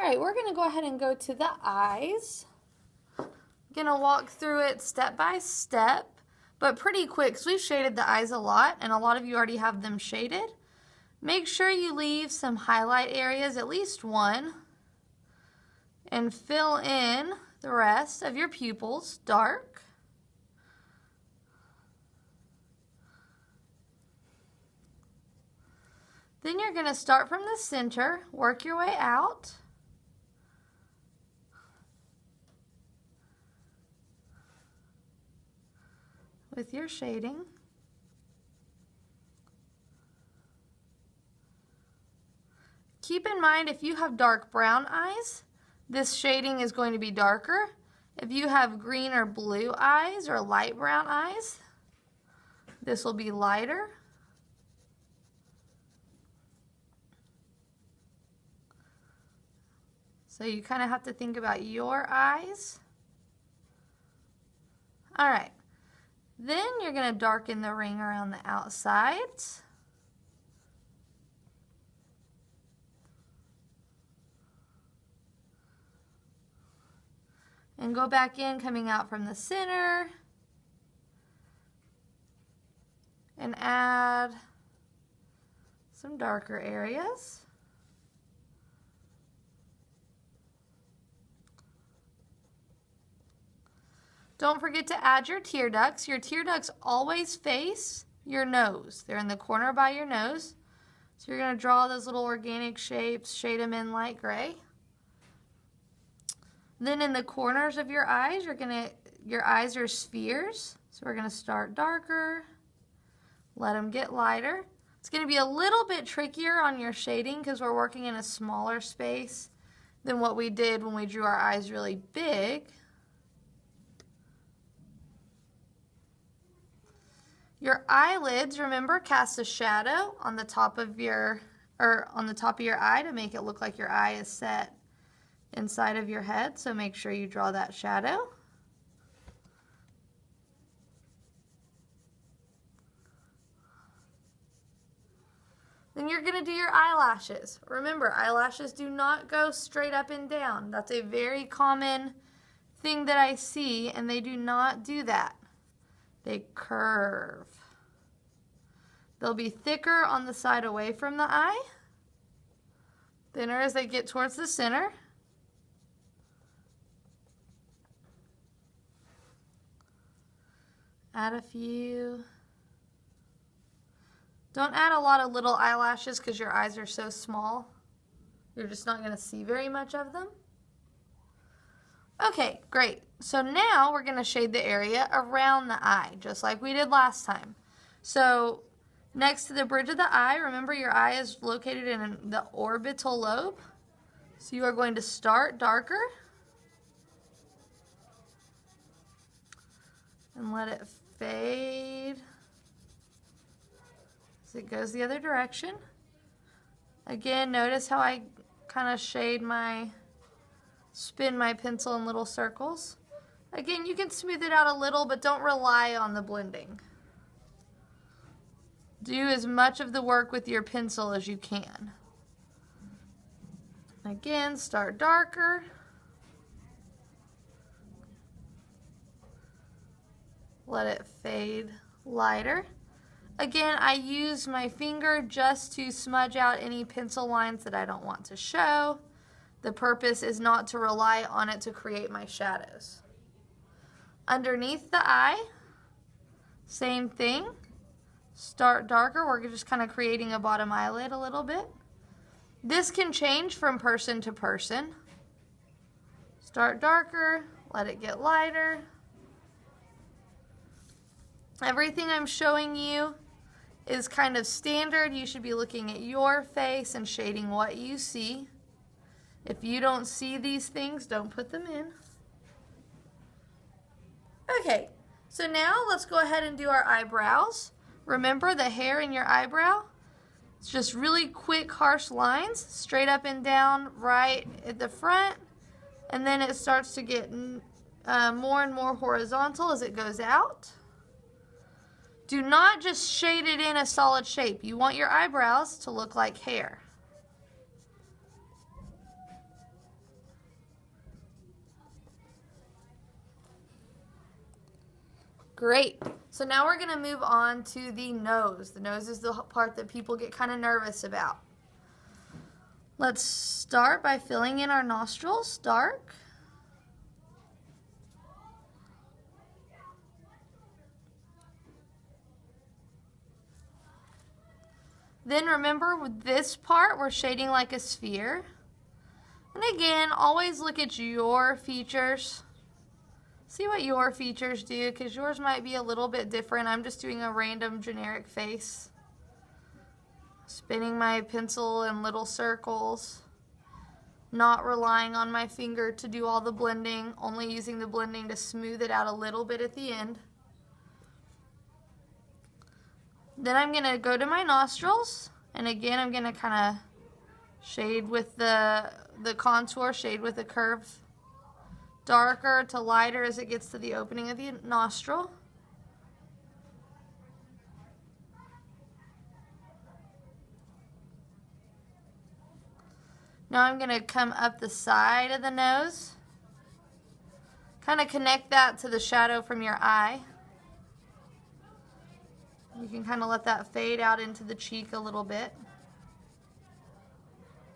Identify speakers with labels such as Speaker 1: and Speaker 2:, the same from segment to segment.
Speaker 1: right, we're going to go ahead and go to the eyes. I'm going to walk through it step by step, but pretty quick because we've shaded the eyes a lot, and a lot of you already have them shaded. Make sure you leave some highlight areas, at least one, and fill in the rest of your pupils dark. Then you're going to start from the center, work your way out. With your shading. Keep in mind, if you have dark brown eyes, this shading is going to be darker. If you have green or blue eyes or light brown eyes, this will be lighter. So you kind of have to think about your eyes. All right. Then you're going to darken the ring around the outsides. And go back in, coming out from the center. And add some darker areas. Don't forget to add your tear ducts. Your tear ducts always face your nose. They're in the corner by your nose. So you're going to draw those little organic shapes, shade them in light gray. Then in the corners of your eyes, your eyes are spheres. So we're going to start darker, let them get lighter. It's going to be a little bit trickier on your shading because we're working in a smaller space than what we did when we drew our eyes really big. Your eyelids, remember, cast a shadow on the top of your eye to make it look like your eye is set inside of your head. So make sure you draw that shadow. Then you're going to do your eyelashes. Remember, eyelashes do not go straight up and down. That's a very common thing that I see, and they do not do that. They curve. They'll be thicker on the side away from the eye, thinner as they get towards the center. Add a few. Don't add a lot of little eyelashes because your eyes are so small. You're just not going to see very much of them. Okay, great. So now we're going to shade the area around the eye, just like we did last time. So next to the bridge of the eye, remember your eye is located in the orbital lobe. So you are going to start darker and let it fade as it goes the other direction. Again, notice how I kind of spin my pencil in little circles. Again, you can smooth it out a little, but don't rely on the blending. Do as much of the work with your pencil as you can. Again, start darker. Let it fade lighter. Again, I use my finger just to smudge out any pencil lines that I don't want to show. The purpose is not to rely on it to create my shadows. Underneath the eye, same thing. Start darker. We're just kind of creating a bottom eyelid a little bit. This can change from person to person. Start darker, let it get lighter. Everything I'm showing you is kind of standard. You should be looking at your face and shading what you see. If you don't see these things, don't put them in. Okay, so now let's go ahead and do our eyebrows. Remember the hair in your eyebrow? It's just really quick, harsh lines, straight up and down, right at the front, and then it starts to get more and more horizontal as it goes out. Do not just shade it in a solid shape. You want your eyebrows to look like hair. Great. So now we're going to move on to the nose. The nose is the part that people get kind of nervous about. Let's start by filling in our nostrils dark. Then remember with this part, we're shading like a sphere. And again, always look at your features. See what your features do, because yours might be a little bit different. I'm just doing a random generic face. Spinning my pencil in little circles. Not relying on my finger to do all the blending, only using the blending to smooth it out a little bit at the end. Then I'm going to go to my nostrils, and again I'm going to kind of shade with the contour, shade with the curve. Darker to lighter as it gets to the opening of the nostril. Now I'm going to come up the side of the nose. Kind of connect that to the shadow from your eye. You can kind of let that fade out into the cheek a little bit.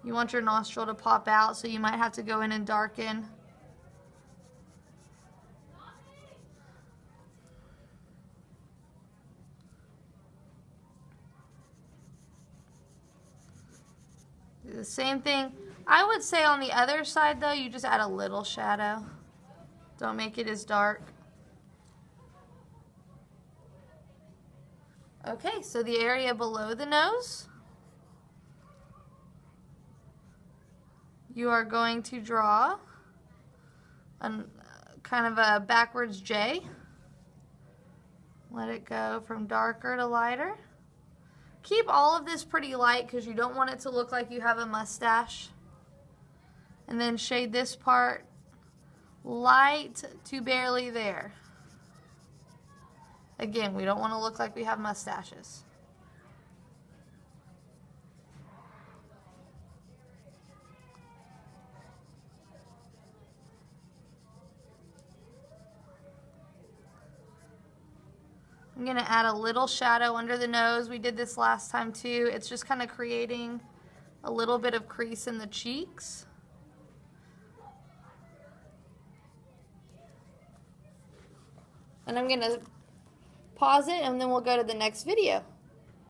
Speaker 1: You want your nostril to pop out, so you might have to go in and darken. Do the same thing. I would say on the other side though, you just add a little shadow. Don't make it as dark. Okay, so the area below the nose, you are going to draw kind of a backwards J. Let it go from darker to lighter. Keep all of this pretty light because you don't want it to look like you have a mustache. And then shade this part light to barely there. Again, we don't want to look like we have mustaches. I'm going to add a little shadow under the nose. We did this last time too. It's just kind of creating a little bit of crease in the cheeks. And I'm going to pause it and then we'll go to the next video.